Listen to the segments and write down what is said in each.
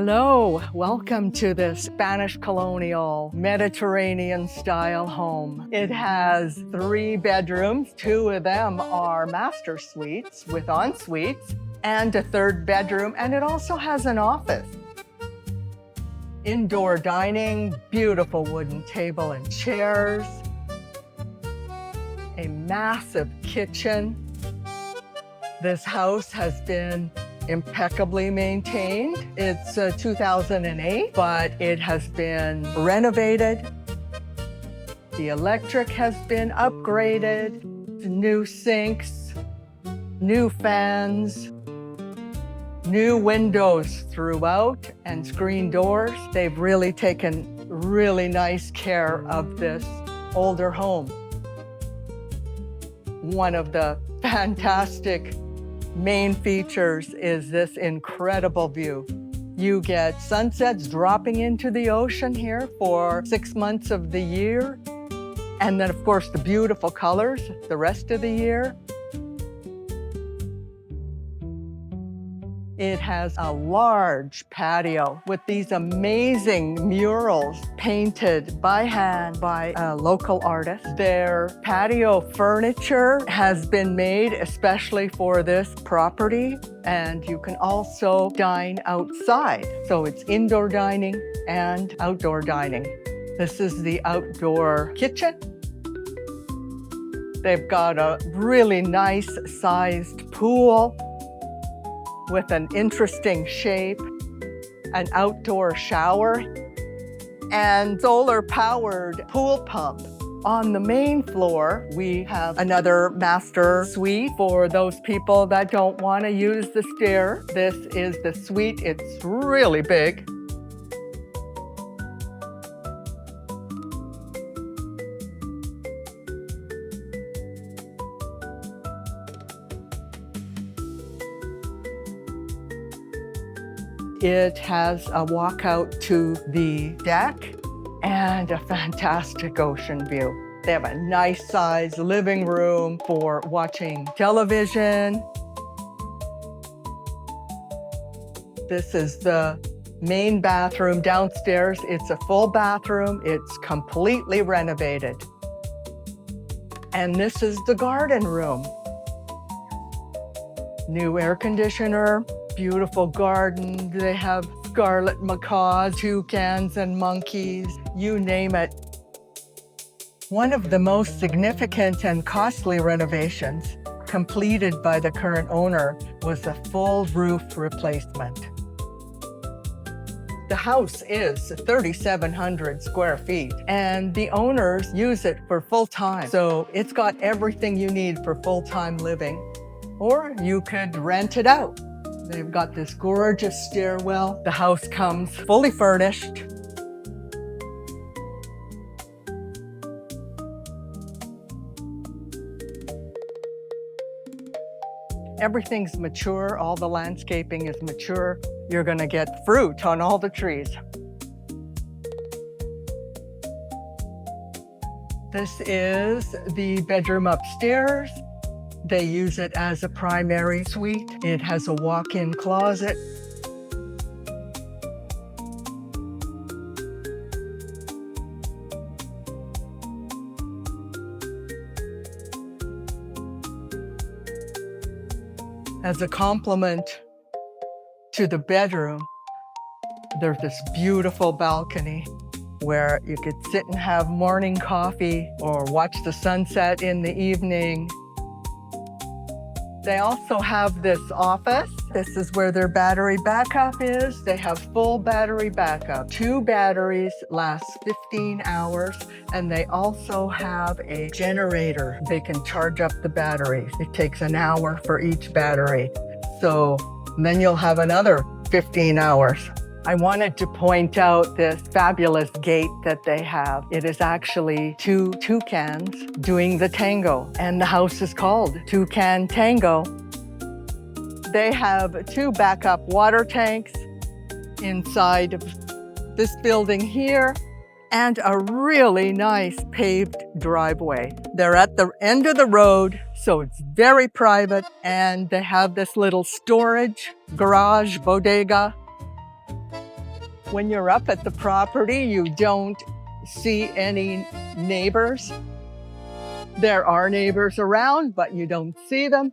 Hello, welcome to this Spanish colonial Mediterranean style home. It has 3 bedrooms. 2 of them are master suites with en-suites and a 3rd bedroom, and it also has an office. Indoor dining, beautiful wooden table and chairs, a massive kitchen. This house has been impeccably maintained. It's 2008, but it has been renovated. The electric has been upgraded, new sinks, new fans, new windows throughout, and screen doors. They've really taken really nice care of this older home. One of the fantastic main features is this incredible view. You get sunsets dropping into the ocean here for 6 months of the year. And then, of course, the beautiful colors the rest of the year. It has a large patio with these amazing murals painted by hand by a local artist. Their patio furniture has been made especially for this property, and you can also dine outside. So it's indoor dining and outdoor dining. This is the outdoor kitchen. They've got a really nice sized pool with an interesting shape, an outdoor shower, and solar-powered pool pump. On the main floor, we have another master suite for those people that don't want to use the stair. This is the suite. It's really big. It has a walkout to the deck and a fantastic ocean view. They have a nice sized living room for watching television. This is the main bathroom downstairs. It's a full bathroom. It's completely renovated. And this is the garden room. New air conditioner. Beautiful garden. They have scarlet macaws, toucans, and monkeys, you name it. One of the most significant and costly renovations completed by the current owner was a full roof replacement. The house is 3,700 square feet, and the owners use it for full-time. So it's got everything you need for full-time living, or you could rent it out. They've got this gorgeous stairwell. The house comes fully furnished. Everything's mature. All the landscaping is mature. You're going to get fruit on all the trees. This is the bedroom upstairs. They use it as a primary suite. It has a walk-in closet. As a complement to the bedroom, there's this beautiful balcony where you could sit and have morning coffee or watch the sunset in the evening. They also have this office. This is where their battery backup is. They have full battery backup. 2 batteries last 15 hours, and they also have a generator. They can charge up the batteries. It takes an hour for each battery. So then you'll have another 15 hours. I wanted to point out this fabulous gate that they have. It is actually 2 toucans doing the tango, and the house is called Toucan Tango. They have 2 backup water tanks inside of this building here, and a really nice paved driveway. They're at the end of the road, so it's very private, and they have this little storage garage bodega When you're up at the property, you don't see any neighbors. There are neighbors around, but you don't see them.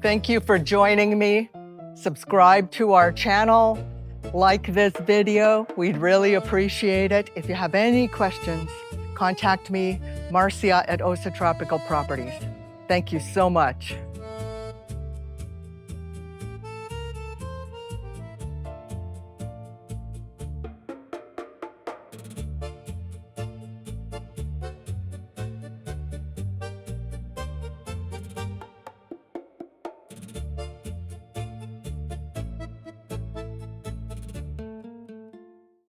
Thank you for joining me. Subscribe to our channel, like this video. We'd really appreciate it. If you have any questions, contact me, Marcia at Osa Tropical Properties. Thank you so much.